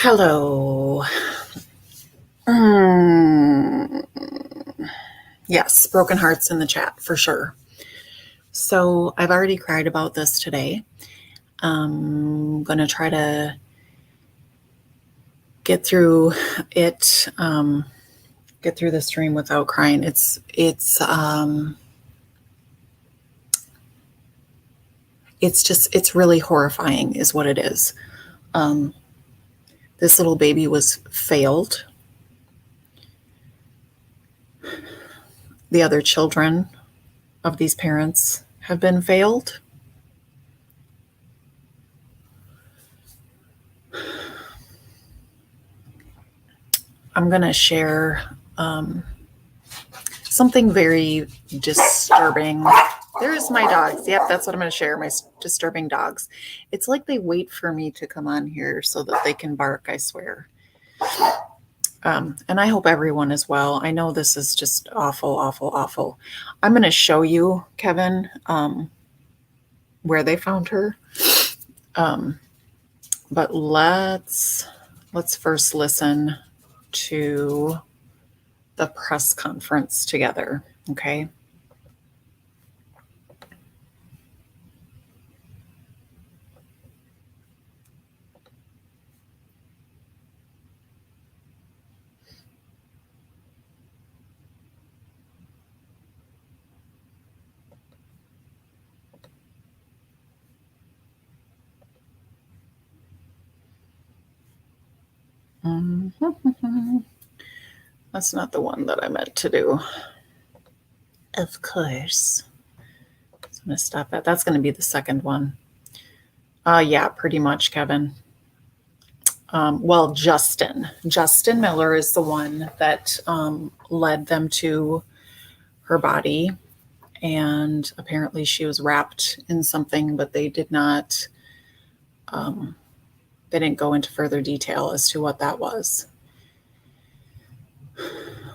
Hello. Yes, broken hearts in the chat for sure. So I've already cried about this today. I'm going to try to get through it, get through the stream without crying. It's really horrifying is what it is. This little baby was failed. The other children of these parents have been failed. I'm going to share something very disturbing. There's my dogs. Yep, that's what I'm going to share, my disturbing dogs. It's like they wait for me to come on here so that they can bark, I swear. And I hope everyone is well. I know this is just awful, awful, awful. I'm going to show you, Kevin, where they found her. But let's first listen to the press conference together, okay? That's not the one that I meant to do. Of course. So I'm going to stop that. That's going to be the second one. Yeah, pretty much, Kevin. Well, Justin Miller is the one that led them to her body. And apparently she was wrapped in something, but they did not, they didn't go into further detail as to what that was.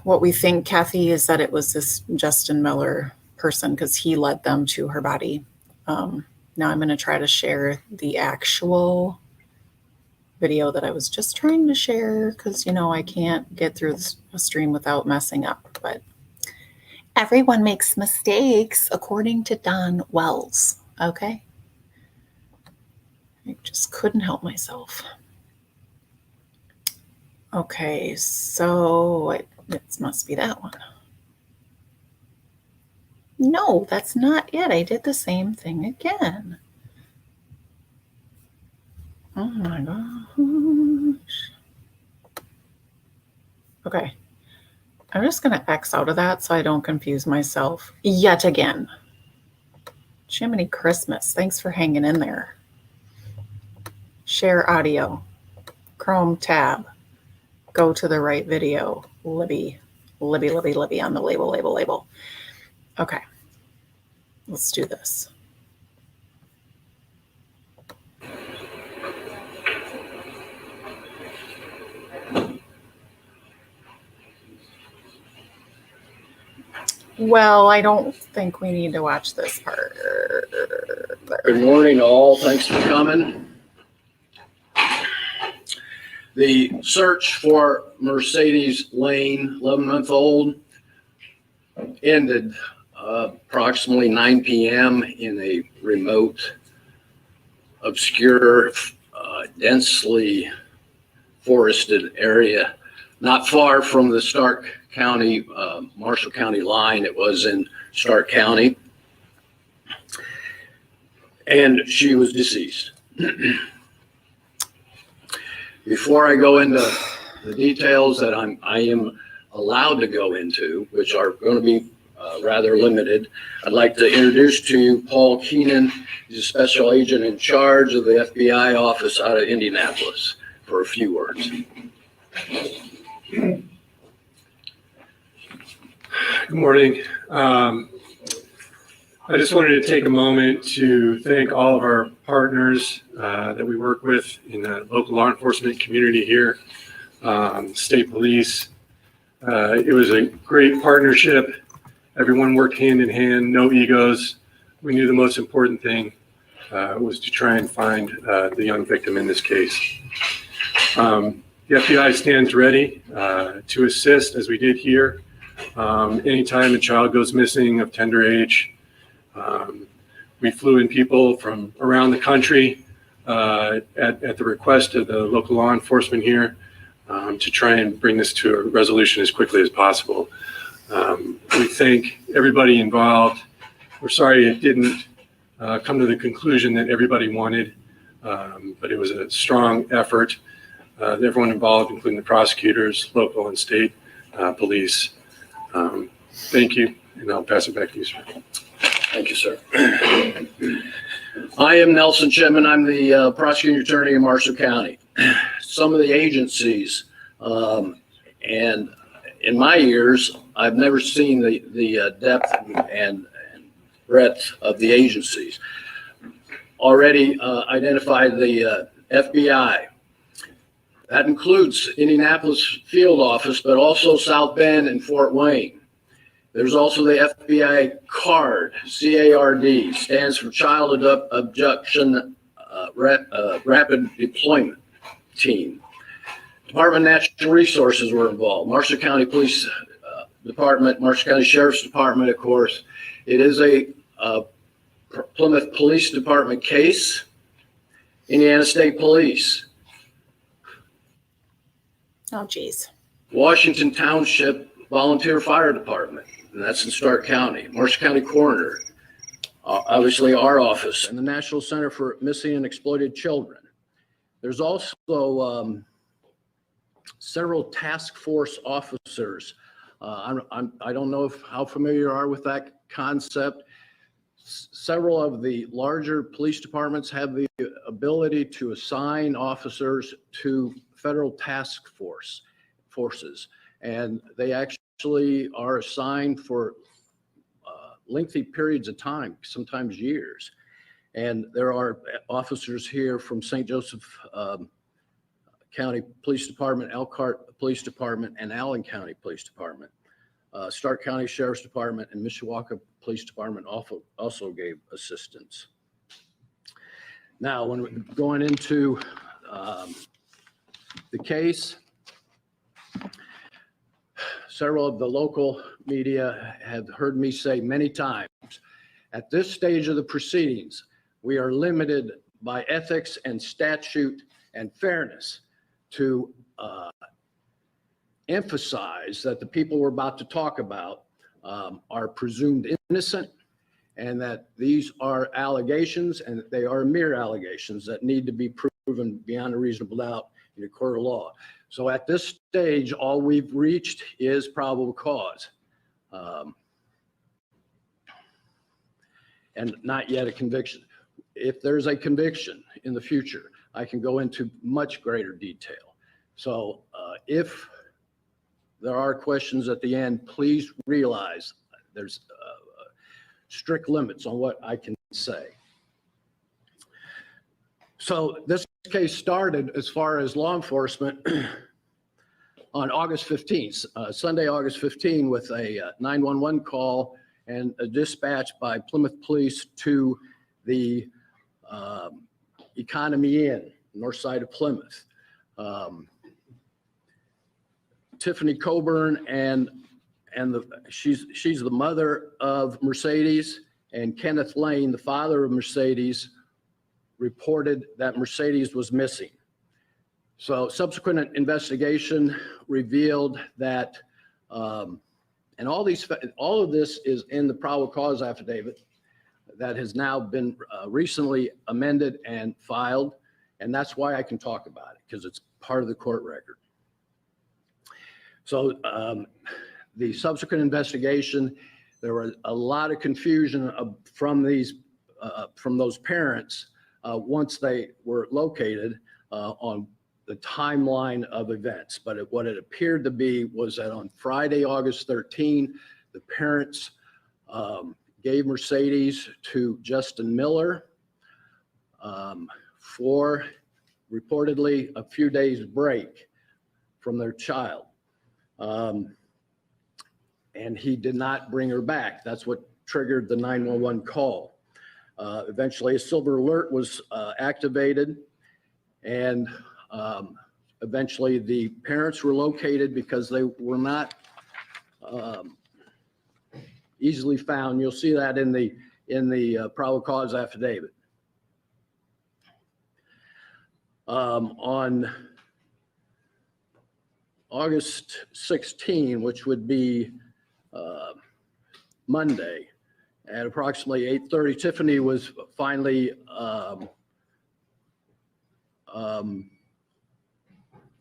What we think, Kathy, is that it was this Justin Miller person because he led them to her body. Now I'm going to try to share the actual video that I was just trying to share because, you know, I can't get through a stream without messing up. But everyone makes mistakes, according to Don Wells. Okay? I just couldn't help myself. Okay, so it must be that one. No, that's not it. I did the same thing again. Oh my gosh. Okay. I'm just going to X out of that so I don't confuse myself yet again. Jiminy Christmas. Thanks for hanging in there. Share audio. Chrome tab. Go to the right video. Libby on the label. Okay. Let's do this. Well, I don't think we need to watch this part. Good morning, all. Thanks for coming. The search for Mercedes Lain, 11-month-old, ended approximately 9 p.m. in a remote, obscure, densely forested area, not far from the Stark County, Marshall County line. It was in Stark County. And she was deceased. Before I go into the details that I am allowed to go into, which are going to be rather limited, I'd like to introduce to you Paul Keenan. He's a special agent in charge of the FBI office out of Indianapolis for a few words. Good morning. I just wanted to take a moment to thank all of our partners that we work with in the local law enforcement community here, state police. It was a great partnership. Everyone worked hand in hand, no egos. We knew the most important thing was to try and find the young victim in this case. The FBI stands ready to assist, as we did here. Anytime a child goes missing of tender age, we flew in people from around the country at the request of the local law enforcement here to try and bring this to a resolution as quickly as possible. We thank everybody involved. We're sorry it didn't come to the conclusion that everybody wanted, but it was a strong effort. Everyone involved, including the prosecutors, local and state police. Thank you, and I'll pass it back to you, sir. Thank you, sir. I am Nelson Chipman. I'm the prosecuting attorney in Marshall County. Some of the agencies, and in my years, I've never seen the depth and breadth of the agencies. Already identified the FBI. That includes Indianapolis field office, but also South Bend and Fort Wayne. There's also the FBI CARD, C-A-R-D, stands for Child Abduction Rapid Deployment Team. Department of Natural Resources were involved. Marshall County Police Department, Marshall County Sheriff's Department, of course. It is a Plymouth Police Department case. Indiana State Police. Oh, geez. Washington Township Volunteer Fire Department, and that's in Stark County. Marshall County Coroner, obviously our office, and the National Center for Missing and Exploited Children. There's also several task force officers. I don't know how familiar you are with that concept. Several of the larger police departments have the ability to assign officers to federal task forces, and they actually are assigned for lengthy periods of time, sometimes years. And there are officers here from St. Joseph County Police Department, Elkhart Police Department, and Allen County Police Department. Stark County Sheriff's Department and Mishawaka Police Department also gave assistance. Now, when we're going into the case, several of the local media have heard me say many times, at this stage of the proceedings, we are limited by ethics and statute and fairness to emphasize that the people we're about to talk about are presumed innocent, and that these are allegations, and they are mere allegations that need to be proven beyond a reasonable doubt in a court of law. So at this stage, all we've reached is probable cause, and not yet a conviction. If there's a conviction in the future, I can go into much greater detail. So if there are questions at the end, please realize there's strict limits on what I can say. So this case started, as far as law enforcement, on August 15th, Sunday, August 15, with a 911 call and a dispatch by Plymouth Police to the Economy Inn, north side of Plymouth. Tiffany Coburn she's the mother of Mercedes, and Kenneth Lain, the father of Mercedes, reported that Mercedes was missing. So subsequent investigation revealed that, and all of this is in the probable cause affidavit that has now been recently amended and filed, and that's why I can talk about it, because it's part of the court record. So the subsequent investigation, there was a lot of confusion from those parents once they were located on the timeline of events. But what it appeared to be was that on Friday, August 13, the parents gave Mercedes to Justin Miller for reportedly a few days break from their child. And he did not bring her back. That's what triggered the 911 call. Eventually, a silver alert was activated, and Eventually, the parents were located because they were not easily found. You'll see that in the probable cause affidavit. On August 16, which would be Monday, at approximately 8:30, Tiffany was finally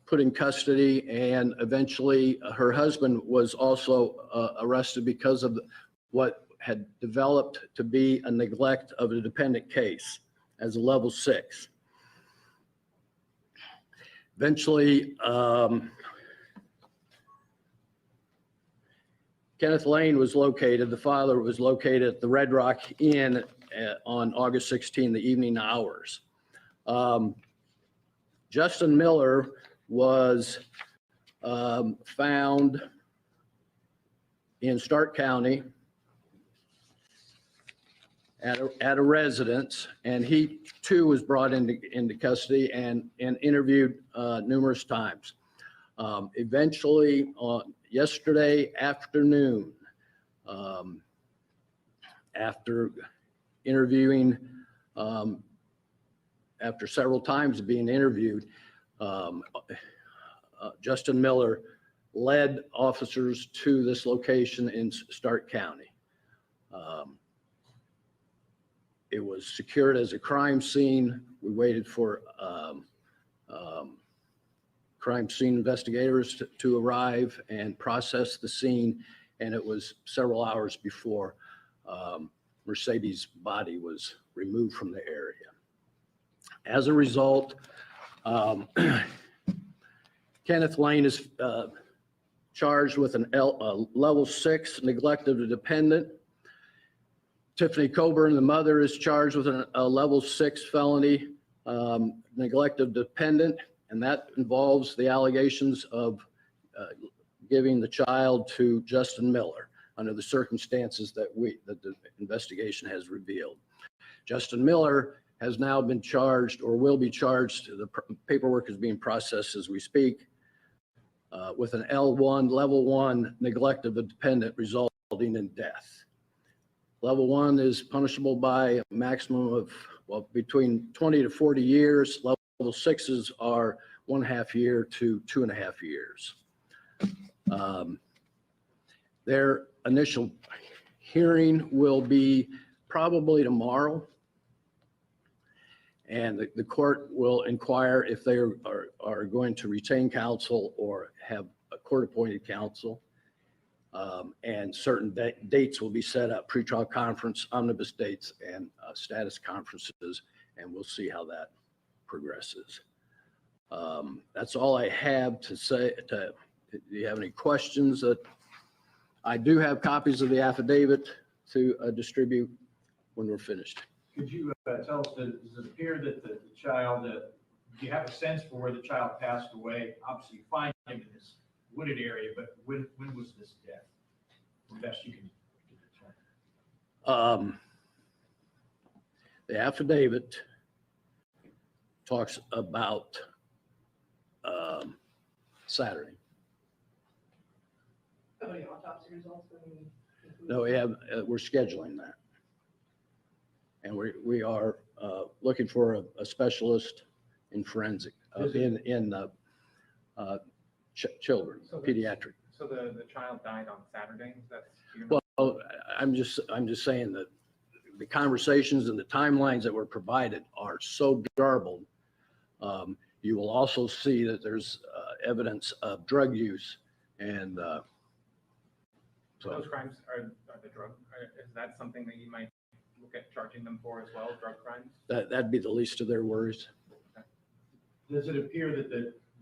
put in custody, and eventually her husband was also arrested because of what had developed to be a neglect of a dependent case as a level 6. Eventually, Kenneth Lain was located, the father was located at the Red Rock Inn on August 16, the evening hours. Justin Miller was found in Stark County at a residence, and he too was brought into custody and interviewed numerous times. Eventually, on yesterday afternoon, after interviewing, after several times being interviewed, Justin Miller led officers to this location in Stark County. It was secured as a crime scene. We waited for crime scene investigators to arrive and process the scene, and it was several hours before Mercedes' body was removed from the area. As a result, Kenneth Lain is charged with a level 6 neglect of a dependent. Tiffany Coburn, the mother, is charged with a level 6 felony neglect of dependent, and that involves the allegations of giving the child to Justin Miller under the circumstances that the investigation has revealed. Justin Miller has now been charged, or will be charged, the paperwork is being processed as we speak, with an L1, level 1 neglect of a dependent resulting in death. Level 1 is punishable by a maximum of, well, between 20 to 40 years. Level 6s are 1.5 year to 2.5 years. Their initial hearing will be probably tomorrow, and the court will inquire if they are going to retain counsel or have a court-appointed counsel. And certain dates will be set up, pretrial conference, omnibus dates, and status conferences, and we'll see how that progresses. That's all I have to say. Do you have any questions? I do have copies of the affidavit to distribute when we're finished. Could you tell us, does it appear that the child, do you have a sense for where the child passed away? Obviously, you find him in this wooded area, but when was this death? The best you can determine. The affidavit talks about Saturday. How many autopsy results? No, we're scheduling that. And we are looking for a specialist in forensic, children, So pediatric. So the child died on Saturday? Well, I'm just saying that the conversations and the timelines that were provided are so garbled. You will also see that there's evidence of drug use, and so Those crimes are the drug. Is that something that you might look at charging them for as well, drug crimes? that'd be the least of their worries. Does it appear that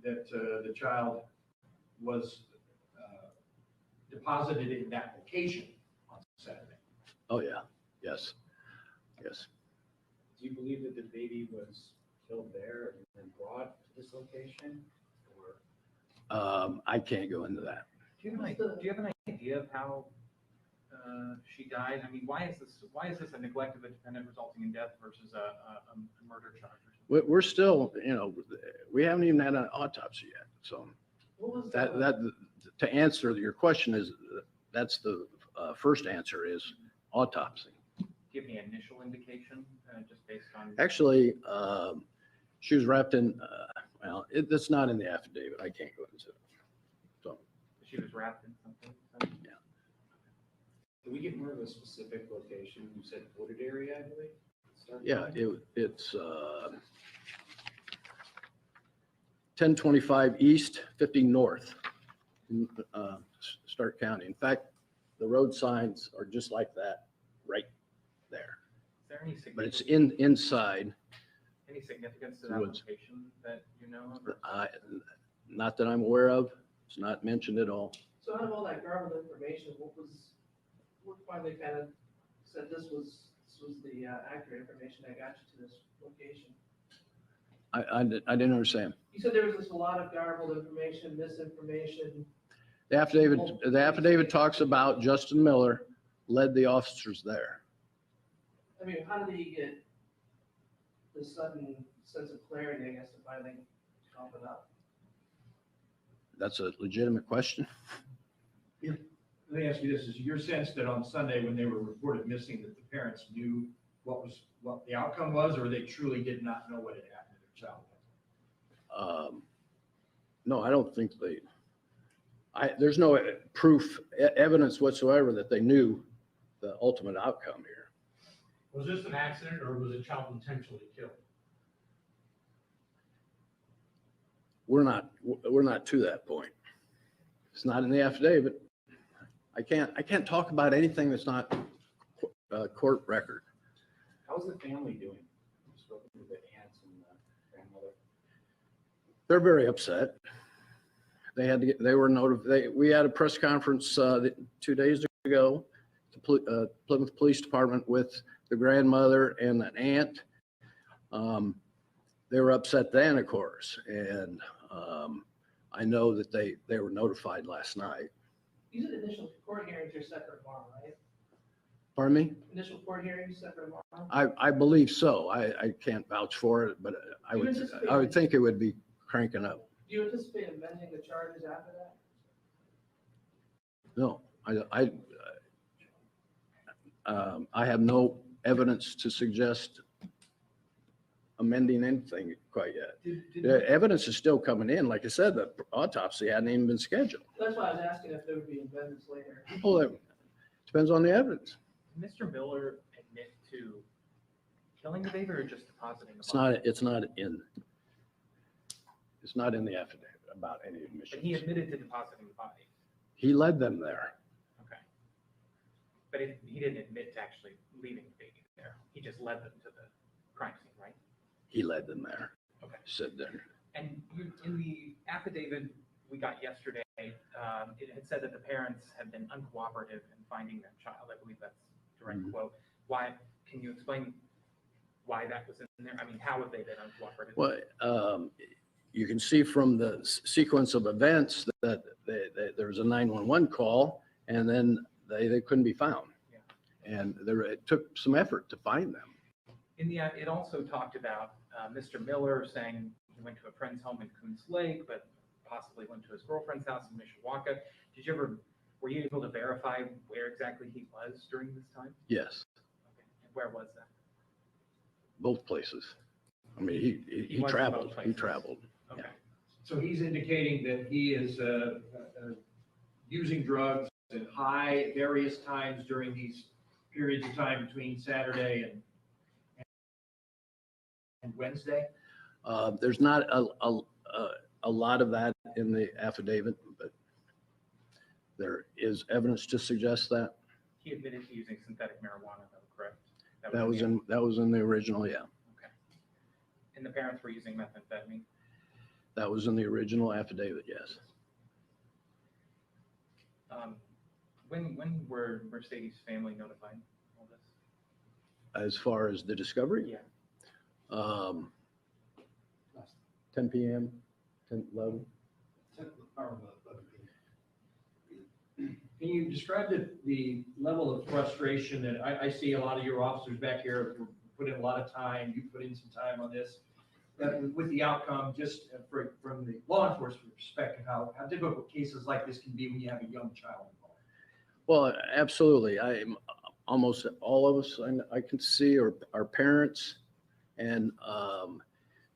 the child was deposited in that location on Saturday? Oh yeah, yes. Do you believe that the baby was killed there and then brought to this location, or? I can't go into that. Do you have an idea of how she died? I mean, why is this a neglect of a dependent resulting in death versus a murder charge? We're still, we haven't even had an autopsy yet. So What was that to answer your question is, that's the first answer is autopsy. Do you have any initial indication, just based on? Actually, she was wrapped in, well, it's not in the affidavit. I can't go into it. So, She was wrapped in something? yeah. Can we get more of a specific location? You said wooded area, I believe? Yeah, it's 1025 east, 50 north in Stark County. In fact, the road signs are just like that right there. Is there any But it's significance? inside. Any significance to The that woods. location that you know of? Not that I'm aware of. It's not mentioned at all. So out of all that garbled information, what finally kind of said this was the accurate information that got you to this location? I didn't understand. You said there was just a lot of garbled information, misinformation. The affidavit talks about Justin Miller led the officers there. I mean, how did he get the sudden sense of clarity, I guess, to finally open up? That's a legitimate question. Let me ask you this, is your sense that on Sunday when they were reported missing, that the parents knew what the outcome was, or they truly did not know what had happened to their child? No, I don't think there's no proof, evidence whatsoever that they knew the ultimate outcome here. Was this an accident or was a child intentionally killed? We're not to that point. It's not in the affidavit. I can't talk about anything that's not court record. How's the family doing? You've spoken to the aunts and the grandmother. They're very upset. They were notified. We had a press conference 2 days ago, the Plymouth Police Department with the grandmother and an aunt. They were upset then, of course, and I know that they were notified last night. These initial court hearings are set for tomorrow, right? Pardon me? Initial court hearings set for tomorrow? I believe so. I can't vouch for it, but I would think it would be cranking up. Do you anticipate amending the charges after that? No, I have no evidence to suggest amending anything quite yet. The evidence is still coming in. Like I said, the autopsy hadn't even been scheduled. That's why I was asking if there would be amendments later. Well, it depends on the evidence. Did Mr. Miller admit to killing the baby or just depositing the It's body? not in the affidavit about any But he admissions. admitted to depositing the body. He led them there. Okay. But he didn't admit to actually leaving the baby there. He just led them to the crime scene, right? He led them there. Okay. Said there. And in the affidavit we got yesterday, it had said that the parents had been uncooperative in finding their child. I believe that's a direct quote. Why? Can you explain why that was in there? I mean, how have they been uncooperative? Well, you can see from the sequence of events that there was a 911 call, and then they couldn't be found. Yeah. And it took some effort to find them. It also talked about Mr. Miller saying he went to a friend's home in Coons Lake, but possibly went to his girlfriend's house in Mishawaka. Were you able to verify where exactly he was during this time? Yes, Okay. And where was that? both places. I mean, he was in traveled. both He places. traveled. Okay. So he's indicating that he is using drugs at high various times during these periods of time between Saturday and Wednesday? There's not a lot of that in the affidavit, but there is evidence to suggest that. He admitted to using synthetic marijuana, though, correct? That was in the original, yeah. Okay. And the parents were using methamphetamine? That was in the original affidavit, yes. When were Mercedes' family notified of all this? As far as the discovery? Yeah. 10 p.m., 10, 11. Can you describe the level of frustration that I see a lot of your officers back here put in a lot of time, you put in some time on this. with the outcome, just from the law enforcement perspective, how difficult cases like this can be when you have a young child involved. Well, absolutely. Almost all of us I can see are parents, and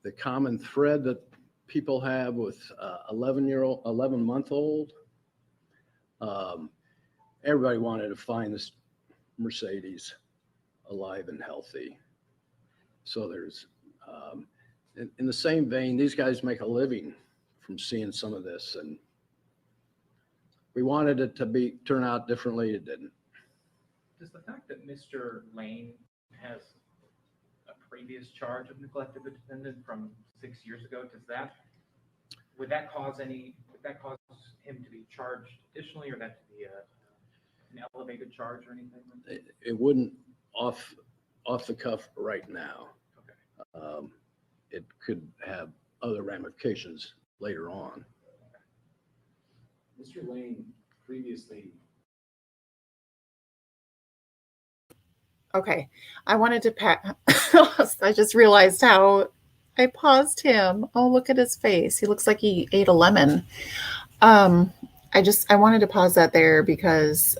the common thread that people have with 11-month-old, everybody wanted to find this Mercedes alive and healthy. So there's, in the same vein, these guys make a living from seeing some of this, and we wanted it to turn out differently. It didn't. Does the fact that Mr. Lain has a previous charge of neglect of a dependent from 6 years ago, would that cause him to be charged additionally, or that to be an elevated charge or anything? It wouldn't off the cuff right now. Okay. It could have other ramifications later on. Mr. Lain previously. Okay, I wanted to I just realized how I paused him. Oh, look at his face. He looks like he ate a lemon. I wanted to pause that there because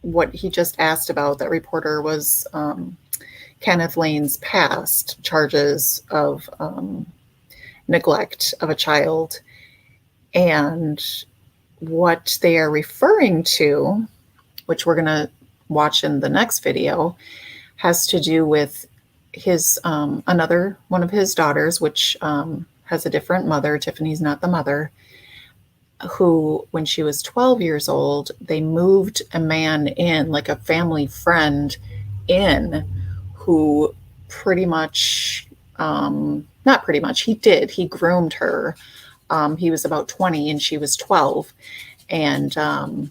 what he just asked about, that reporter, was Kenneth Lane's past charges of neglect of a child. And what they are referring to, which we're going to watch in the next video, has to do with his another one of his daughters, which has a different mother. Tiffany's not the mother, who, when she was 12 years old, they moved a man in, like a family friend in, who pretty much, not pretty much, he groomed her. He was about 20 and she was 12. And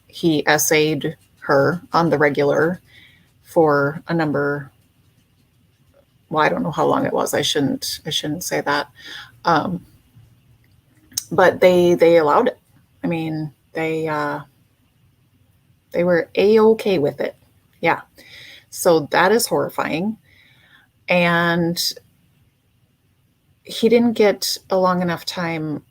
he essayed her on the regular for a number, well, I don't know how long it was. I shouldn't say that. But they allowed it. I mean, they were A-okay with it. Yeah. So that is horrifying. And he didn't get a long enough time.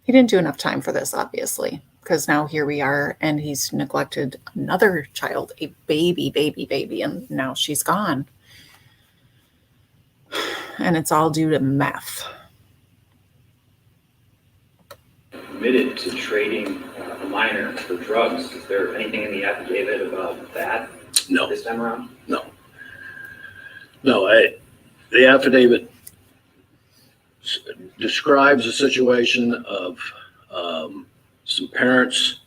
He didn't do enough time for this, obviously, because now here we are, and he's neglected another child, a baby, and now she's gone. And it's all due to meth. Admitted to trading a minor for drugs. Is there anything in the affidavit about that? No. This time around? No. The affidavit describes a situation of some parents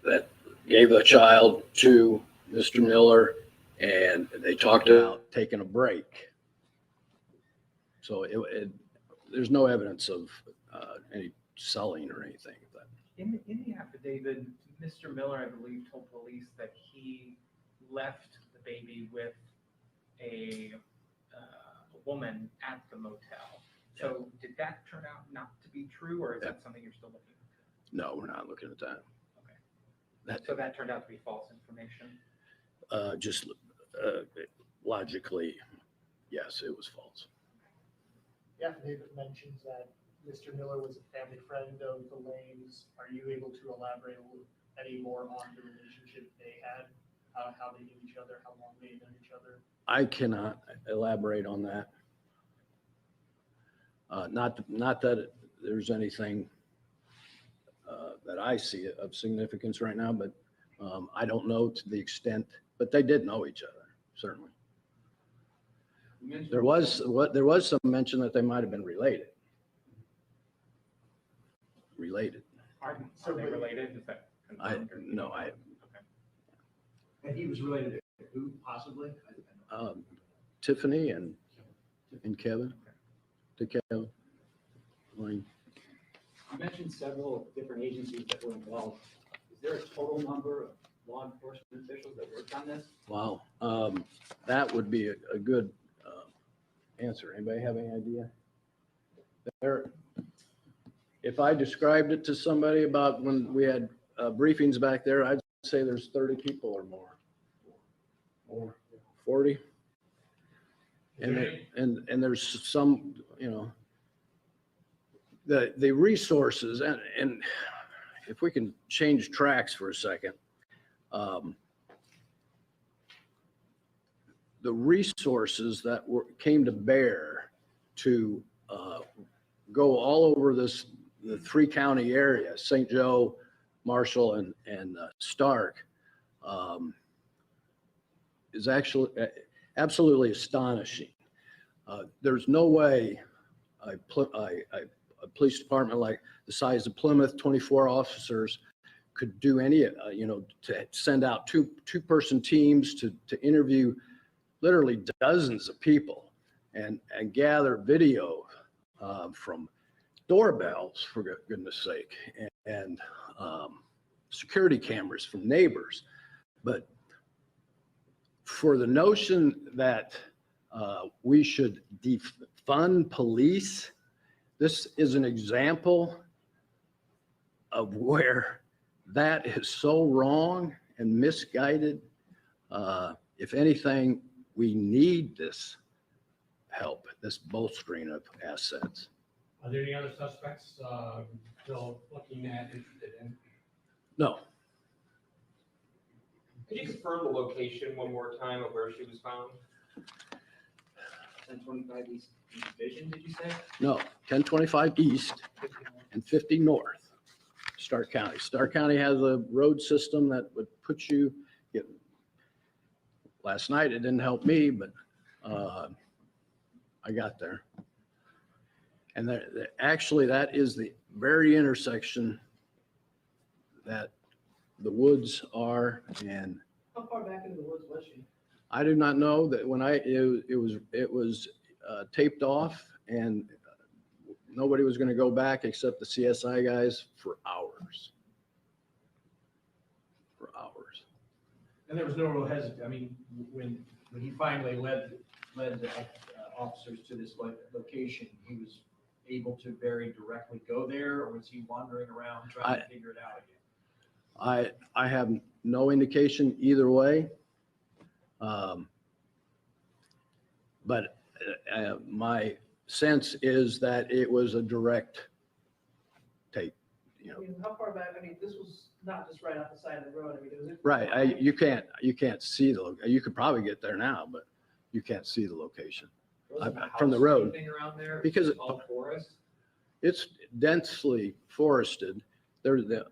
that gave a child to Mr. Miller, and they talked about taking a break. So there's no evidence of any selling or anything. But In the affidavit, Mr. Miller, I believe, told police that he left the baby with a woman at the motel. So did that turn out not to be true, or is that something you're still looking into? no, we're not looking at that. Okay. So that turned out to be false information? Just logically, yes, it was false. The affidavit mentions that Mr. Miller was a family friend of the Lanes. Are you able to elaborate any more on the relationship they had, how they knew each other, how long they knew each other? I cannot elaborate on that. Not that there's anything that I see of significance right now, but I don't know to the extent, but they did know each other, certainly. There was some mention that they might have been related. Are they related? Is that confirmed? Okay. And he was related to who, possibly? Tiffany and Kevin. To Kevin. Lain. You mentioned several different agencies that were involved. Is there a total number of law enforcement officials that worked on this? Wow. That would be a good answer. Anybody have any idea? If I described it to somebody about when we had briefings back there, I'd say there's 30 people or more. Or 40. And there's some, you know, the resources and if we can change tracks for a second, the resources that came to bear to go all over the 3-county area, St. Joe, Marshall, and Stark, is actually absolutely astonishing. There's no way a police department like the size of Plymouth, 24 officers, could do any, you know, to send out two-person teams to interview literally dozens of people and gather video from doorbells, for goodness sake, and security cameras from neighbors. But for the notion that we should defund police, this is an example of where that is so wrong and misguided. If anything, we need this help, this bolstering of assets. Are there any other suspects still looking at, interested in? No, Could you confirm the location one more time of where she was found? 1025 East Division, did you say? no, 1025 East and 50 North, Stark County. Stark County has a road system that would put you, last night it didn't help me, but I got there. And actually that is the very intersection that the woods are. And How far back into the woods was she? I do not know that when it was taped off, and nobody was going to go back except the CSI guys for hours. And there was no real hesitation. I mean, when he finally led the officers to this location, he was able to very directly go there, or was he wandering around trying to figure it out again? I have no indication either way. But my sense is that it was a direct tape, you I know. mean, how far back, I mean, this was not just right off the side of the road, I mean, it was. Right, you can't see you could probably get there now, but you can't see the location from the road. Around there? Because All forest? it's densely forested. There's the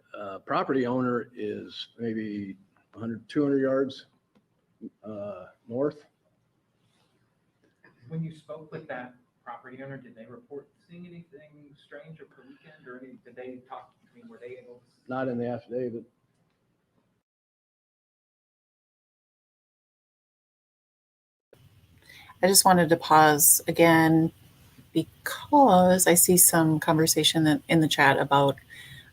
property owner is maybe 100, 200 yards north. When you spoke with that property owner, did they report seeing anything strange over the weekend or did they talk, I mean, were they able to? Not in the affidavit. I just wanted to pause again because I see some conversation in the chat about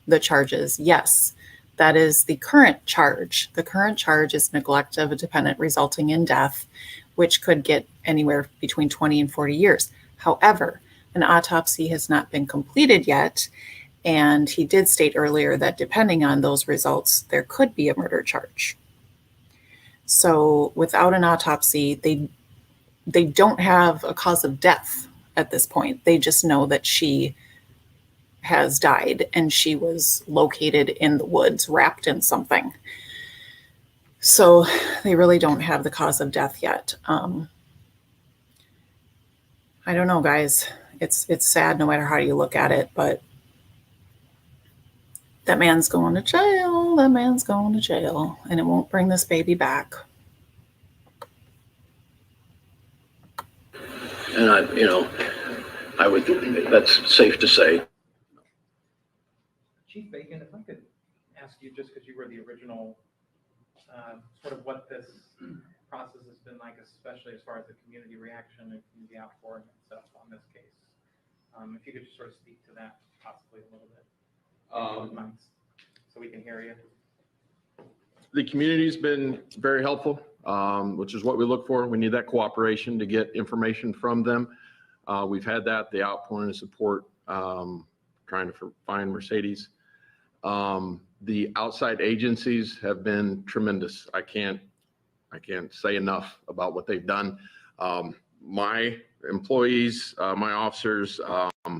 the charges. Yes, that is the current charge. The current charge is neglect of a dependent resulting in death, which could get anywhere between 20 and 40 years. However, an autopsy has not been completed yet. And he did state earlier that depending on those results, there could be a murder charge. So without an autopsy, they don't have a cause of death at this point. They just know that she has died and she was located in the woods wrapped in something. So they really don't have the cause of death yet. I don't know, guys. It's sad no matter how you look at it, but that man's going to jail. That man's going to jail, and it won't bring this baby back. And that's safe to say. Chief Bacon, if I could ask you, just because you were the original, sort of what this process has been like, especially as far as the community reaction and community outpouring and stuff on this case. If you could just sort of speak to that possibly a little bit. So we can hear you. The community's been very helpful, which is what we look for. We need that cooperation to get information from them. We've had that, the outpouring of support, trying to find Mercedes. The outside agencies have been tremendous. I can't say enough about what they've done. my employees, my officers,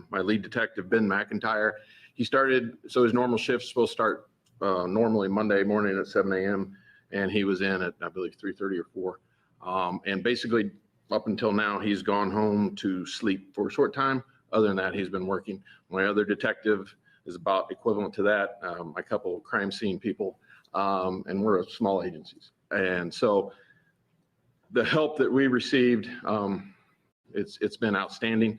my lead detective, Ben McIntyre, he started, so his normal shift's supposed to start normally Monday morning at 7 a.m. and he was in at, I believe, 3:30 or 4. And basically up until now, he's gone home to sleep for a short time. Other than that, he's been working. My other detective is about equivalent to that, a couple of crime scene people, and we're a small agencies. And so the help that we received, it's been outstanding.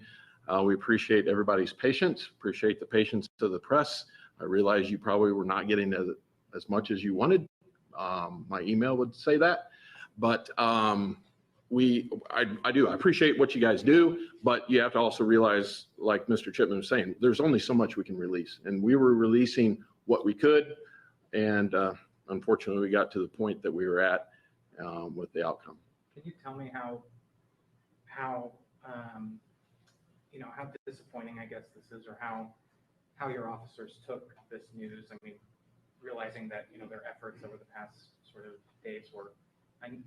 We appreciate everybody's patience, appreciate the patience of the press. I realize you probably were not getting as much as you wanted. My email would say that, but I appreciate what you guys do, but you have to also realize, like Mr. Chipman was saying, there's only so much we can release, and we were releasing what we could, and unfortunately we got to the point that we were at with the outcome. Can you tell me how how disappointing, I guess, this is, or how your officers took this news? I mean, realizing that, their efforts over the past sort of days were,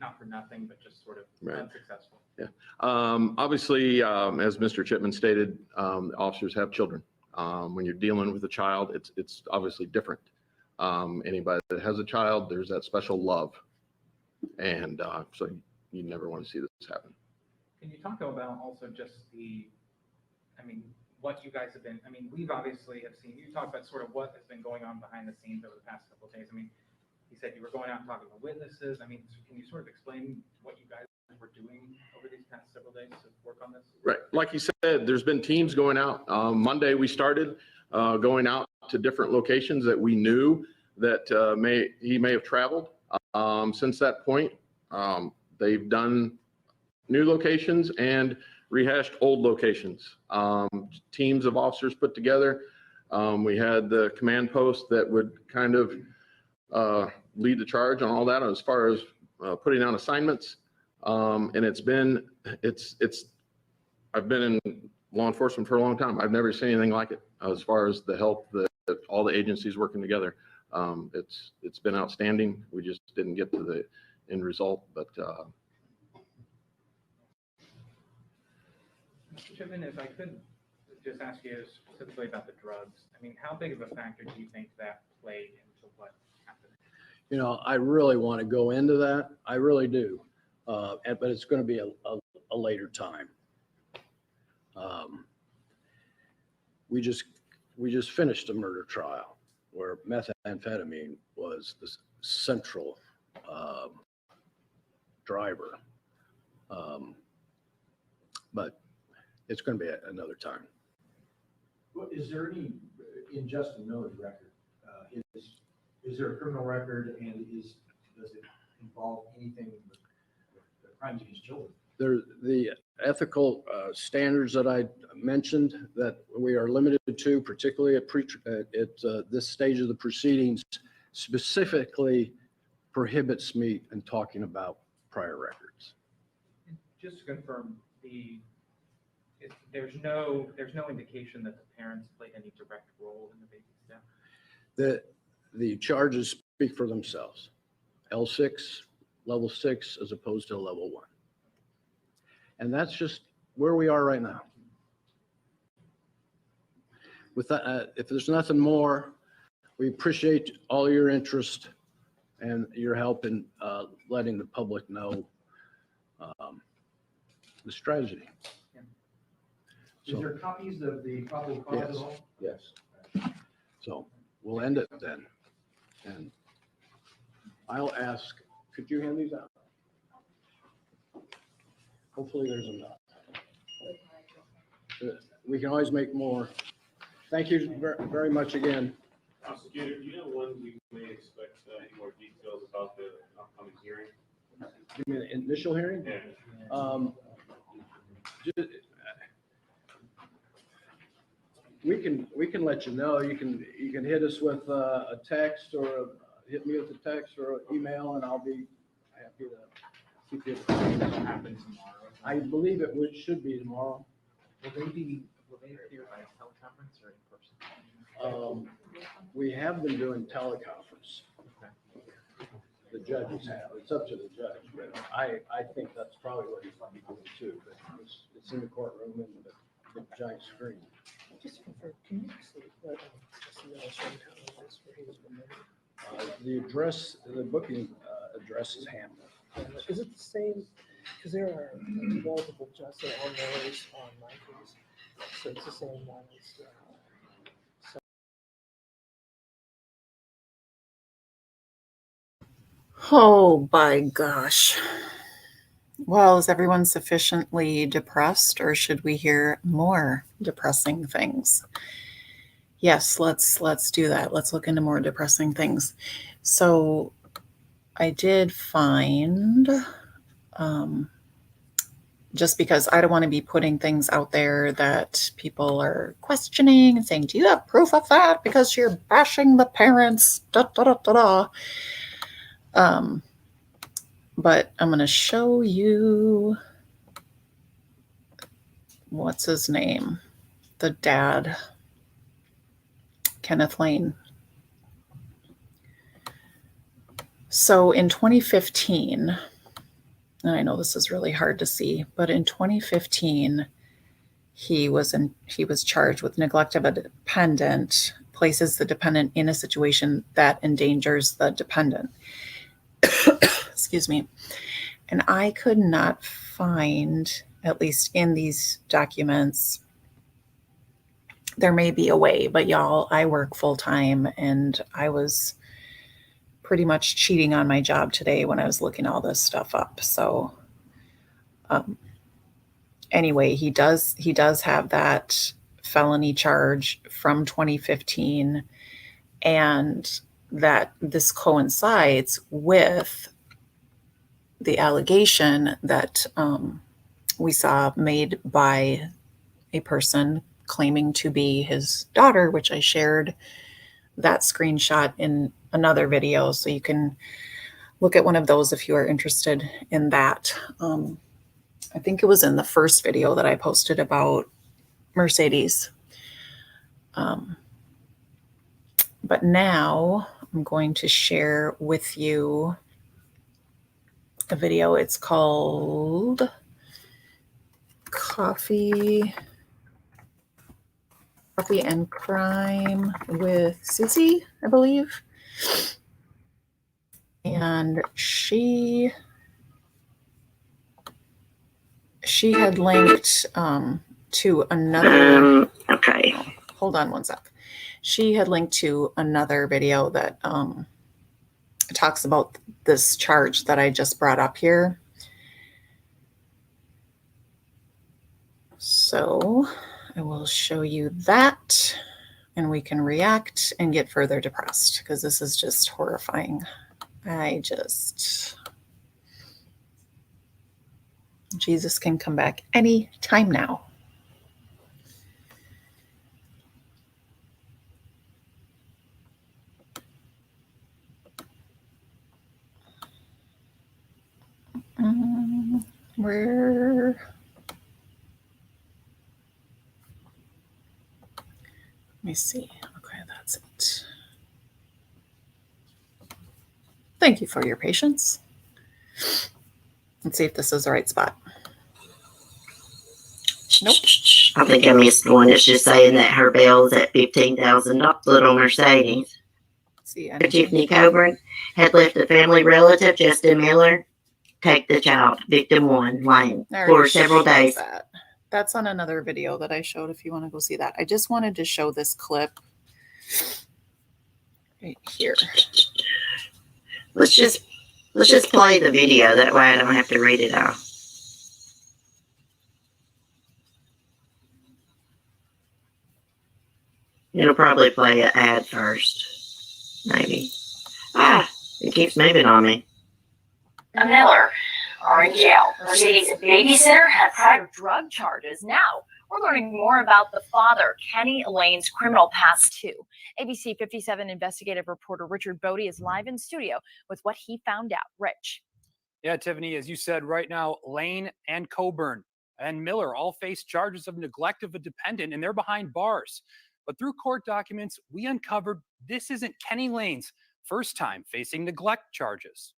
not for nothing, but just sort of unsuccessful. Yeah. Obviously, as Mr. Chipman stated, officers have children. When you're dealing with a child, it's obviously different. Anybody that has a child, there's that special love. And so you never want to see this happen. Can you talk about also just what you guys have been, we've obviously have seen, you talk about sort of what has been going on behind the scenes over the past couple of days. You said you were going out and talking to witnesses. Can you sort of explain what you guys were doing over these past several days to work on this? Right. Like you said, there's been teams going out. Monday, we started going out to different locations that we knew that he may have traveled. Since that point, they've done new locations and rehashed old locations. Teams of officers put together. We had the command post that would kind of lead the charge on all that as far as putting out assignments. And I've been in law enforcement for a long time. I've never seen anything like it as far as the help that all the agencies working together. It's been outstanding. We just didn't get to the end result, but Mr. Chipman, if I could just ask you specifically about the drugs, how big of a factor do you think that played into what happened? I really want to go into that. I really do. But it's going to be a later time. We just finished a murder trial where methamphetamine was the central driver. But it's going to be another time. Well, is there any, in Justin Miller's record, is there a criminal record, and does it involve anything with the crimes against children? The ethical standards that I mentioned that we are limited to, particularly at this stage of the proceedings, specifically prohibits me in talking about prior records. And just to confirm, there's no indication that the parents played any direct role in the baby's death? The charges speak for themselves. L6, level 6, as opposed to level 1. And that's just where we are right now. With that, if there's nothing more, we appreciate all your interest and your help in letting the public know this tragedy. Is there copies of the probable cause at all? Yes. So we'll end it then. And I'll ask, could you hand these out? Hopefully there's enough. We can always make more. Thank you very much again. Prosecutor, do you know when we may expect any more details about the upcoming hearing? You mean the initial hearing? Yeah. We can let you know. You can hit us with a text or hit me with a text or an email, and I'll be happy to keep you. That'll happen tomorrow. I believe it should be tomorrow. Will they appear by teleconference or in person? We have been doing teleconference. the judges have. It's up to the judge, but I think that's probably what he's doing too. But it's in the courtroom and the giant screen. Just confirm, can you say what, just the hometown is where he was removed? The address, the booking address is Hamlin. Is it the same, because there are multiple Justin on those on my case, so it's the same one as, Oh, by gosh. Well, is everyone sufficiently depressed, or should we hear more depressing things? Yes, let's do that. Let's look into more depressing things. So I did find, just because I don't want to be putting things out there that people are questioning and saying, do you have proof of that? Because you're bashing the parents, da da da da da. But I'm going to show you, what's his name? The dad, Kenneth Lain. So in 2015, and I know this is really hard to see, but in 2015, he was charged with neglect of a dependent, places the dependent in a situation that endangers the dependent. Excuse me. And I could not find, at least in these documents, there may be a way, but y'all, I work full time and I was pretty much cheating on my job today when I was looking all this stuff up. So anyway, he does have that felony charge from 2015, and that this coincides with the allegation that we saw made by a person claiming to be his daughter, which I shared that screenshot in another video. So you can look at one of those if you are interested in that. I think it was in the first video that I posted about Mercedes. But now I'm going to share with you a video. It's called Coffee and Crime with Susie, I believe. And she had linked to another. Okay. Hold on one sec. She had linked to another video that talks about this charge that I just brought up here. So I will show you that, and we can react and get further depressed, because this is just horrifying. Jesus can come back any time now. Where? Let me see. Okay, that's it. Thank you for your patience. Let's see if this is the right spot. Nope. I think I missed one. It's just saying that her bill's at $15,000. Little Mercedes. See, Tiffany Coburn had left a family relative, Justin Miller, take the child, victim 1, Lain, for several days. That's on another video that I showed if you want to go see that. I just wanted to show this clip right here. Let's just play the video. That way I don't have to read it off. It'll probably play an ad first. Maybe. It keeps moving on me. Miller are in jail. Mercedes' babysitter had prior drug charges. Now we're learning more about the father, Kenny Lain's criminal past too. ABC 57 investigative reporter Richard Bodie is live in studio with what he found out. Rich. Yeah, Tiffany, as you said, right now, Lain and Coburn and Miller all face charges of neglect of a dependent, and they're behind bars. But through court documents, we uncovered this isn't Kenny Lain's first time facing neglect charges.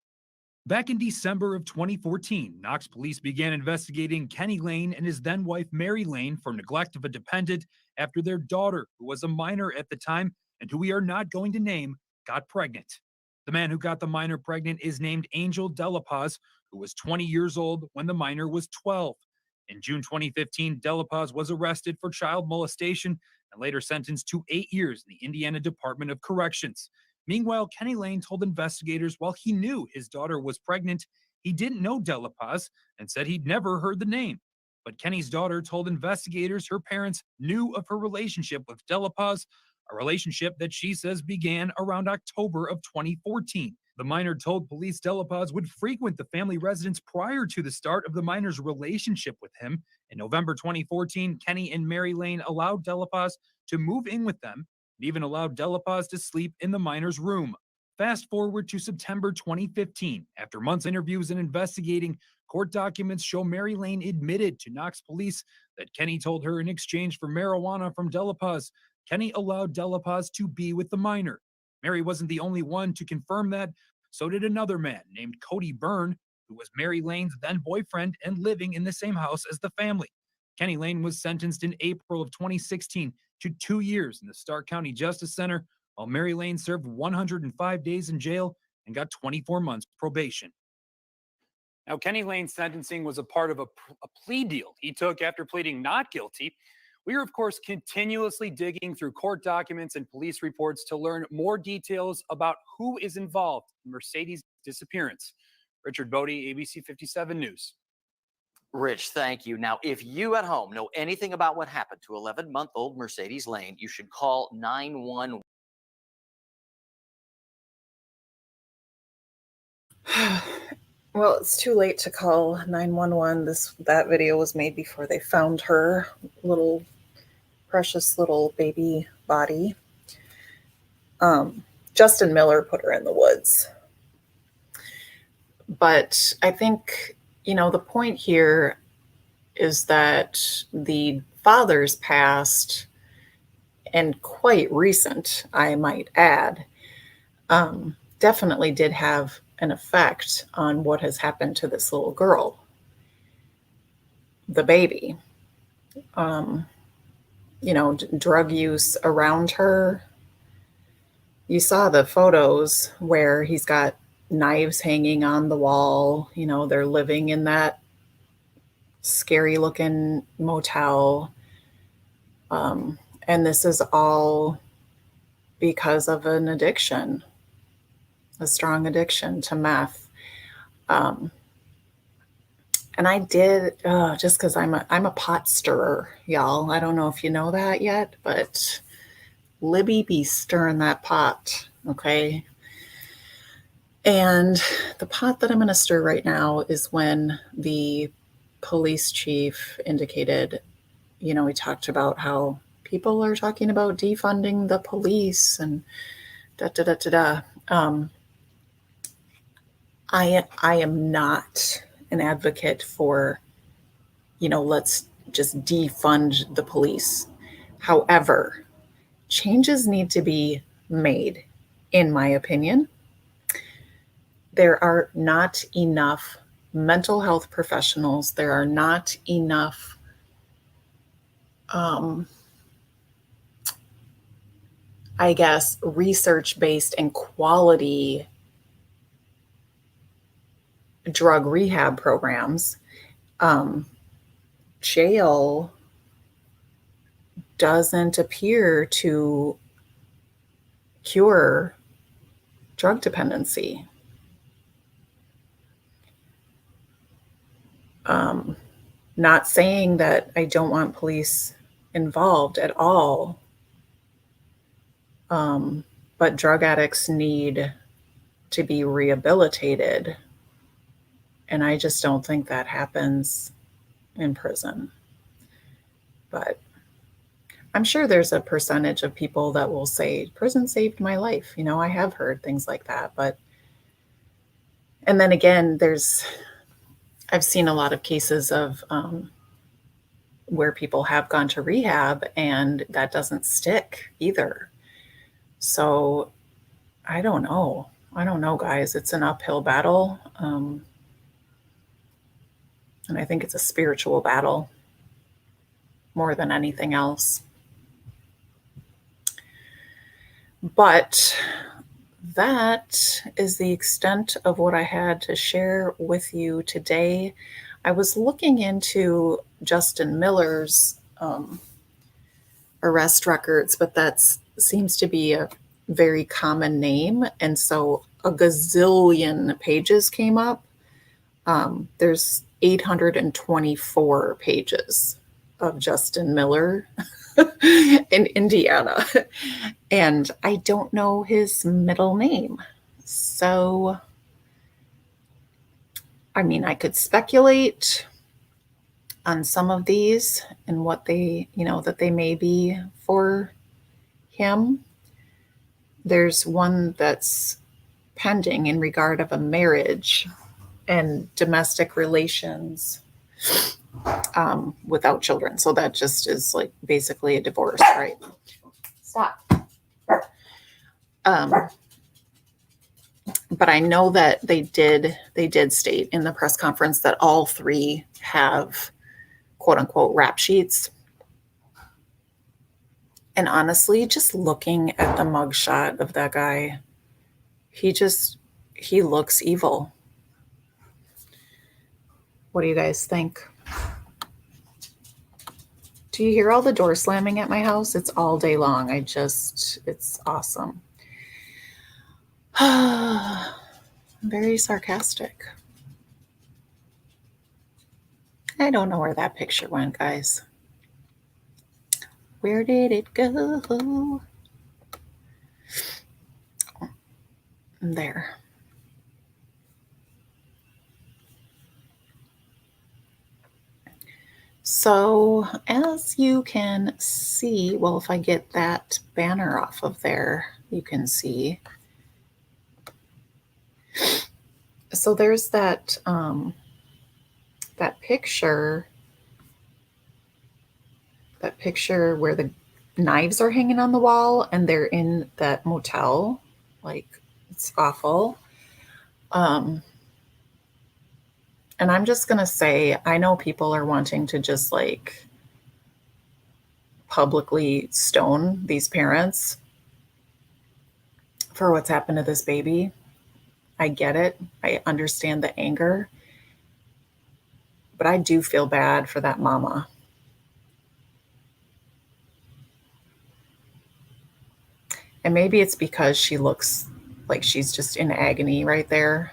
Back in December of 2014, Knox police began investigating Kenny Lain and his then wife Mary Lain for neglect of a dependent after their daughter, who was a minor at the time and who we are not going to name, got pregnant. The man who got the minor pregnant is named Angel Delapaz, who was 20 years old when the minor was 12. In June 2015, Delapaz was arrested for child molestation and later sentenced to 8 years in the Indiana Department of Corrections. Meanwhile, Kenny Lain told investigators while he knew his daughter was pregnant, he didn't know Delapaz and said he'd never heard the name. But Kenny's daughter told investigators her parents knew of her relationship with Delapaz, a relationship that she says began around October of 2014. The minor told police Delapaz would frequent the family residence prior to the start of the minor's relationship with him. In November 2014, Kenny and Mary Lain allowed Delapaz to move in with them and even allowed Delapaz to sleep in the minor's room. Fast forward to September 2015. After months of interviews and investigating, court documents show Mary Lain admitted to Knox police that Kenny told her in exchange for marijuana from Delapaz, Kenny allowed Delapaz to be with the minor. Mary wasn't the only one to confirm that. So did another man named Cody Byrne, who was Mary Lane's then boyfriend and living in the same house as the family. Kenny Lain was sentenced in April of 2016 to 2 years in the Stark County Justice Center, while Mary Lain served 105 days in jail and got 24 months probation. Now, Kenny Lane's sentencing was a part of a plea deal he took after pleading not guilty. We are, of course, continuously digging through court documents and police reports to learn more details about who is involved in Mercedes' disappearance. Richard Bodie, ABC 57 News. Rich, thank you. Now, if you at home know anything about what happened to 11-month-old Mercedes Lain, you should call 911. Well, it's too late to call 911. That video was made before they found her little precious little baby body. Justin Miller put her in the woods. But I think, the point here is that the father's past, and quite recent, I might add, definitely did have an effect on what has happened to this little girl, the baby. Drug use around her. You saw the photos where he's got knives hanging on the wall. They're living in that scary looking motel. And this is all because of an addiction, a strong addiction to meth. And I did, just because I'm a pot stirrer, y'all. I don't know if you know that yet, but Libby be stirring that pot, okay? And the pot that I'm going to stir right now is when the police chief indicated, he talked about how people are talking about defunding the police and da-da-da-da-da. I am not an advocate for, let's just defund the police. However, changes need to be made, in my opinion. There are not enough mental health professionals. There are not enough research-based and quality drug rehab programs. Jail doesn't appear to cure drug dependency. Not saying that I don't want police involved at all, but drug addicts need to be rehabilitated, and I just don't think that happens in prison. But I'm sure there's a percentage of people that will say, prison saved my life. I have heard things like that. And then again, I've seen a lot of cases of where people have gone to rehab and that doesn't stick either. So I don't know. I don't know, guys. It's an uphill battle. And I think it's a spiritual battle more than anything else. But that is the extent of what I had to share with you today. I was looking into Justin Miller's arrest records, but that seems to be a very common name. And so a gazillion pages came up. There's 824 pages of Justin Miller in Indiana. And I don't know his middle name. So, I mean, I could speculate on some of these and what they, that they may be for him. There's one that's pending in regard of a marriage and domestic relations without children. So that just is like basically a divorce, right? Stop. But I know that they did state in the press conference that all three have quote unquote rap sheets. And honestly, just looking at the mugshot of that guy, he looks evil. What do you guys think? Do you hear all the door slamming at my house? It's all day long. It's awesome. Very sarcastic. I don't know where that picture went, guys. Where did it go? There. So as you can see, well, if I get that banner off of there, you can see. So there's that picture where the knives are hanging on the wall and they're in that motel. Like, it's awful. And I'm just going to say, I know people are wanting to just like publicly stone these parents for what's happened to this baby. I get it. I understand the anger. But I do feel bad for that mama. And maybe it's because she looks like she's just in agony right there.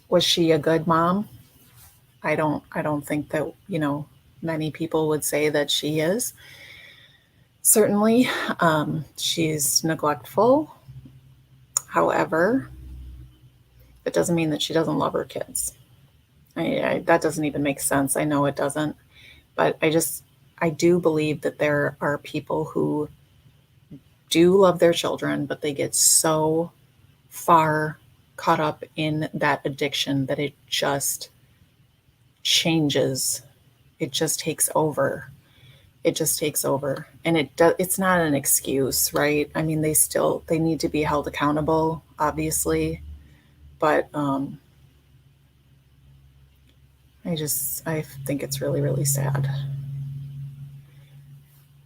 Was she a good mom? I don't think that, many people would say that she is. Certainly, she's neglectful. However, it doesn't mean that she doesn't love her kids. That doesn't even make sense. I know it doesn't. But I do believe that there are people who do love their children, but they get so far caught up in that addiction that it just changes. It just takes over. And it's not an excuse, right? I mean, they need to be held accountable, obviously. But I think it's really, really sad.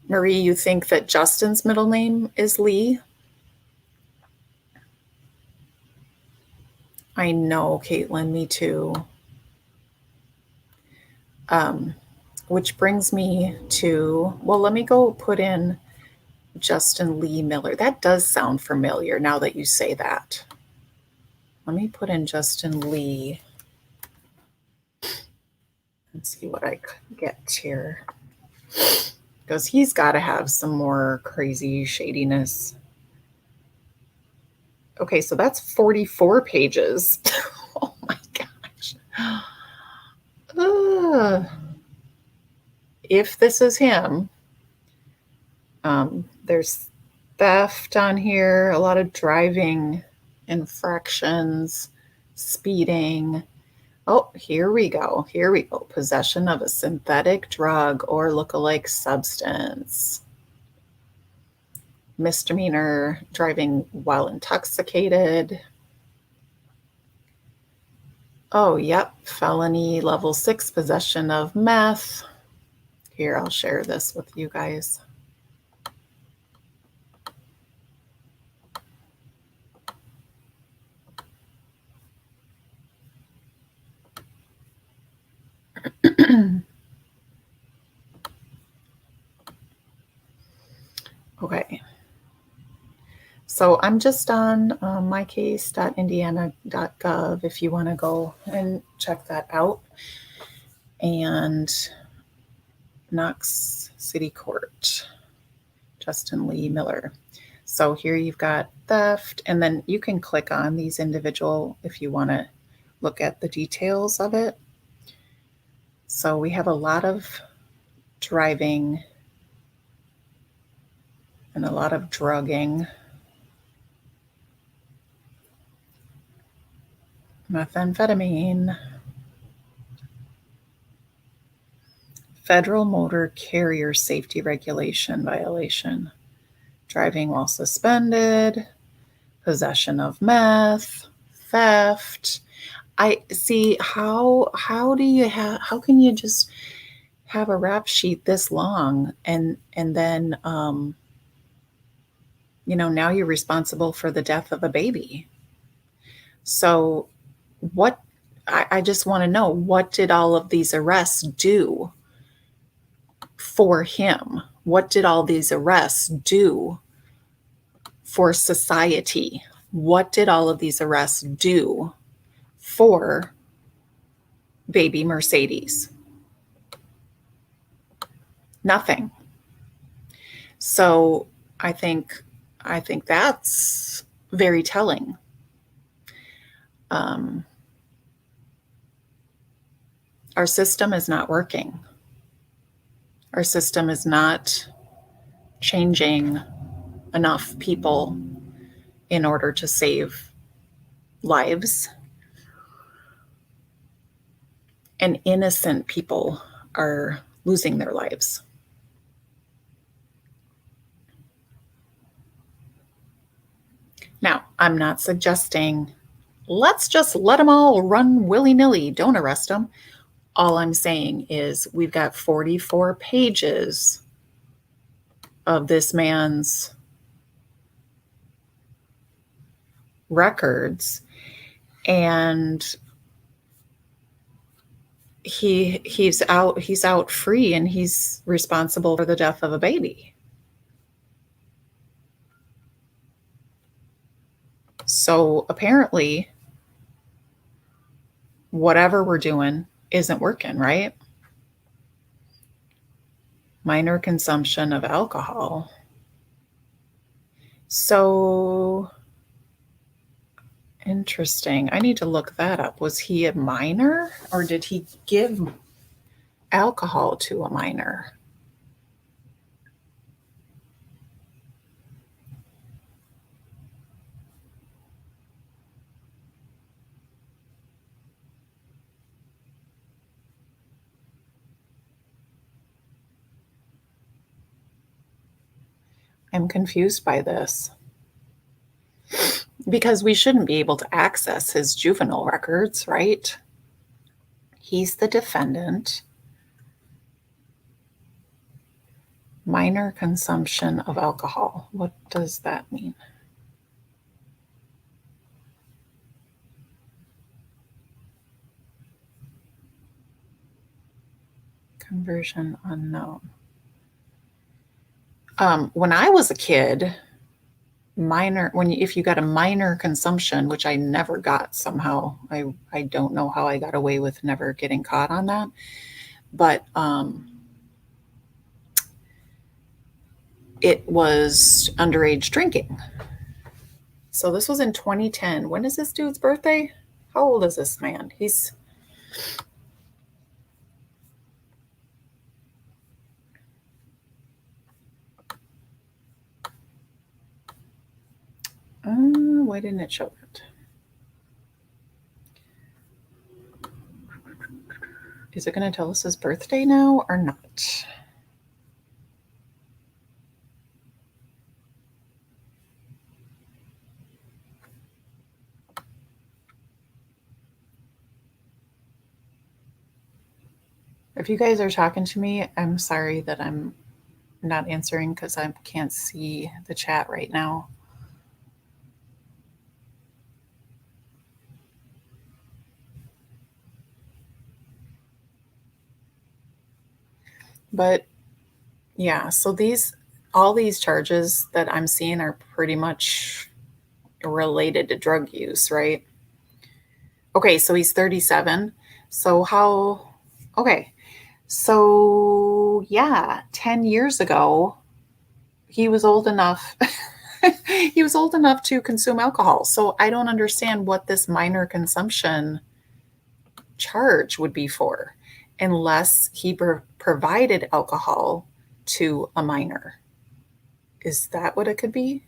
Marie, you think that Justin's middle name is Lee? I know, Caitlin, me too. Which brings me to, well, let me go put in Justin Lee Miller. That does sound familiar now that you say that. Let me put in Justin Lee. Let's see what I could get here. Because he's got to have some more crazy shadiness. Okay, so that's 44 pages. Oh my gosh. If this is him, there's theft on here, a lot of driving infractions, speeding. Oh, here we go. Possession of a synthetic drug or lookalike substance. misdemeanor driving while intoxicated. Oh, yep. Felony level 6 possession of meth. Here, I'll share this with you guys. Okay. So I'm just on mycase.indiana.gov if you want to go and check that out. And Knox City Court, Justin Lee Miller. So here you've got theft, and then you can click on these individual if you want to look at the details of it. So we have a lot of driving and a lot of drugging. Methamphetamine. Federal motor carrier safety regulation violation. Driving while suspended. Possession of meth. Theft. I see how do you have, how can you just have a rap sheet this long and then now you're responsible for the death of a baby. So what, I just want to know, what did all of these arrests do for him? What did all these arrests do for society? What did all of these arrests do for baby Mercedes? Nothing. So I think that's very telling. Our system is not working. Our system is not changing enough people in order to save lives. And innocent people are losing their lives. Now, I'm not suggesting let's just let them all run willy-nilly. Don't arrest them. All I'm saying is we've got 44 pages of this man's records, and he's out free, and he's responsible for the death of a baby. So apparently whatever we're doing isn't working, right? Minor consumption of alcohol. So interesting. I need to look that up. Was he a minor, or did he give alcohol to a minor? I'm confused by this, because we shouldn't be able to access his juvenile records, right? He's the defendant. Minor consumption of alcohol. What does that mean? Conversion unknown. When I was a kid, if you got a minor consumption, which I never got somehow, I don't know how I got away with never getting caught on that, but it was underage drinking. So this was in 2010. When is this dude's birthday? How old is this man? He's why didn't it show that? Is it going to tell us his birthday now or not? If you guys are talking to me, I'm sorry that I'm not answering because I can't see the chat right now. But yeah, so all these charges that I'm seeing are pretty much related to drug use, right? Okay, so he's 37. So okay. So yeah, 10 years ago, he was old enough. He was old enough to consume alcohol. So I don't understand what this minor consumption charge would be for unless he provided alcohol to a minor. Is that what it could be?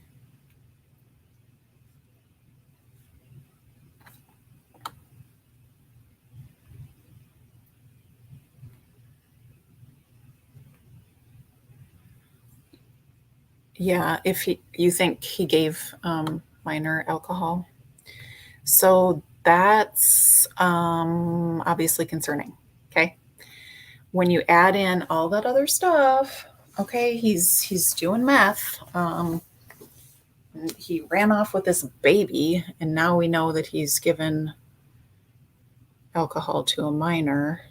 Yeah, if you think he gave minor alcohol. So that's obviously concerning. Okay. When you add in all that other stuff, okay, he's doing meth. He ran off with this baby, and now we know that he's given alcohol to a minor.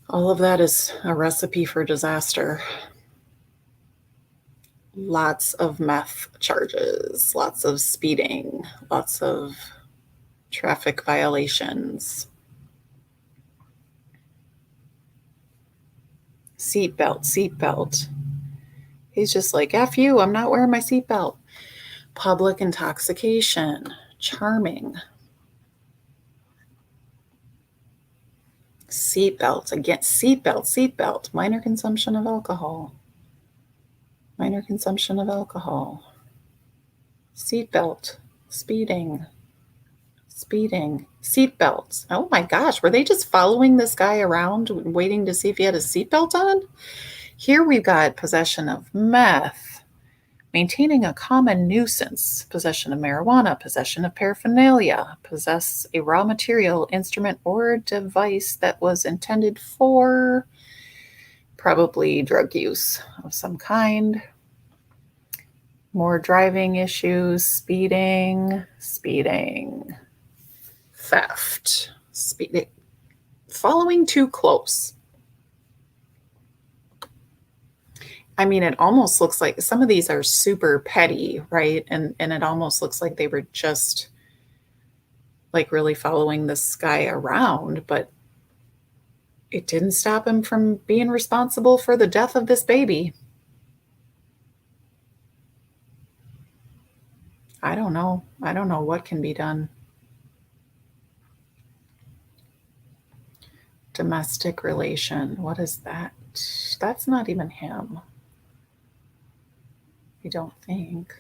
All of that is a recipe for disaster. Lots of meth charges, lots of speeding, lots of traffic violations. Seatbelt, seatbelt. He's just like, F you, I'm not wearing my seatbelt. Public intoxication, charming. Seatbelt, again, seatbelt, seatbelt. Minor consumption of alcohol. Minor consumption of alcohol. Seatbelt, speeding, speeding, seatbelts. Oh my gosh, were they just following this guy around waiting to see if he had his seatbelt on? Here we've got possession of meth, maintaining a common nuisance, possession of marijuana, possession of paraphernalia, possess a raw material, instrument, or device that was intended for probably drug use of some kind. More driving issues, speeding, theft, speeding, following too close. I mean, it almost looks like some of these are super petty, right? And it almost looks like they were just like really following this guy around, but it didn't stop him from being responsible for the death of this baby. I don't know. I don't know what can be done. Domestic relation. What is that? That's not even him. I don't think.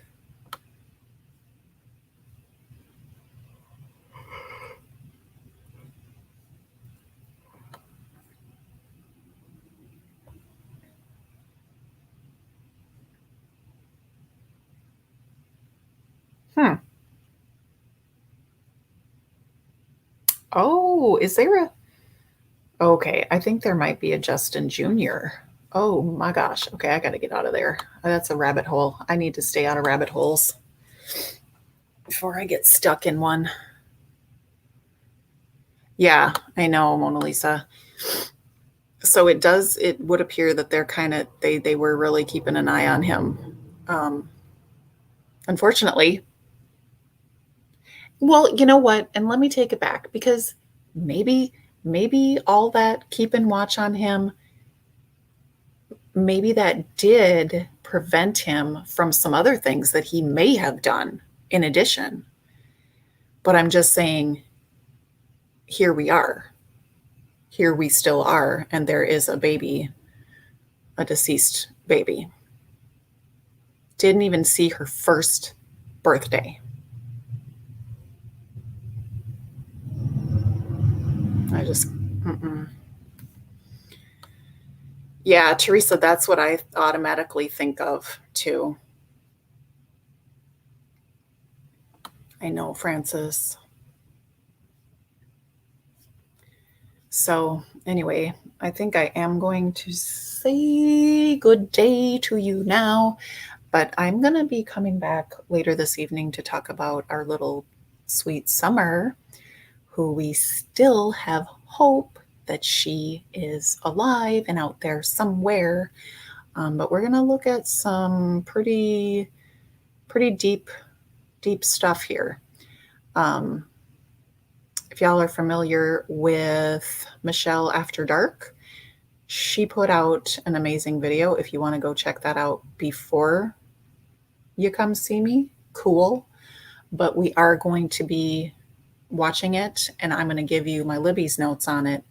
Oh, is there a... Okay, I think there might be a Justin Jr. Oh my gosh. Okay, I got to get out of there. That's a rabbit hole. I need to stay out of rabbit holes before I get stuck in one. Yeah, I know, Mona Lisa. So it would appear that they're kind of, they were really keeping an eye on him. Unfortunately. Well, you know what? And let me take it back because maybe all that keeping watch on him, maybe that did prevent him from some other things that he may have done in addition. But I'm just saying, here we are. Here we still are. And there is a baby, a deceased baby. Didn't even see her first birthday. I just, Yeah, Teresa, that's what I automatically think of too. I know, Francis. So anyway, I think I am going to say good day to you now, but I'm going to be coming back later this evening to talk about our little sweet Summer, who we still have hope that she is alive and out there somewhere. But we're going to look at some pretty deep stuff here. If y'all are familiar with Michelle After Dark, she put out an amazing video. If you want to go check that out before you come see me, cool. But we are going to be watching it, and I'm going to give you my Libby's notes on it,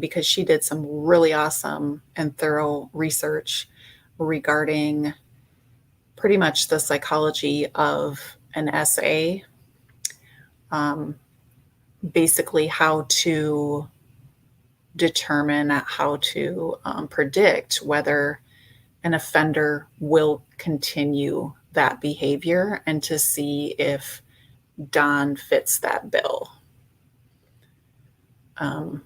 because she did some really awesome and thorough research regarding pretty much the psychology of an SA, basically how to determine, how to predict whether an offender will continue that behavior, and to see if Don fits that bill. I'm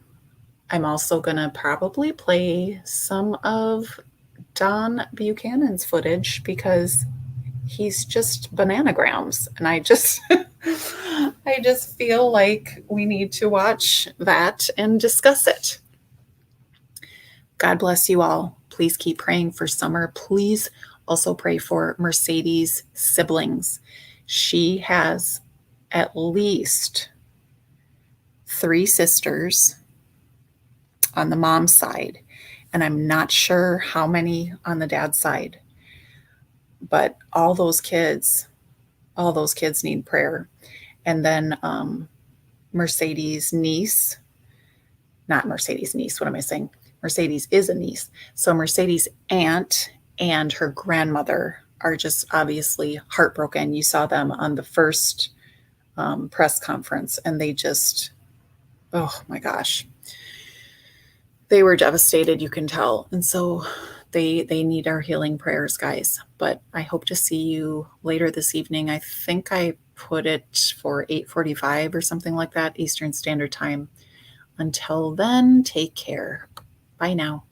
also going to probably play some of Don Buchanan's footage because he's just bananagrams, and I just I just feel like we need to watch that and discuss it. God bless you all. Please keep praying for Summer. Please also pray for Mercedes' siblings. She has at least 3 sisters on the mom's side, and I'm not sure how many on the dad's side. But all those kids need prayer. And then Mercedes' niece, not Mercedes' niece, what am I saying? Mercedes is a niece. So Mercedes' aunt and her grandmother are just obviously heartbroken. You saw them on the first press conference, and they just, oh my gosh, they were devastated, you can tell. And so they need our healing prayers, guys. But I hope to see you later this evening. I think I put it for 8:45 or something like that, Eastern Standard Time. Until then, take care. Bye now.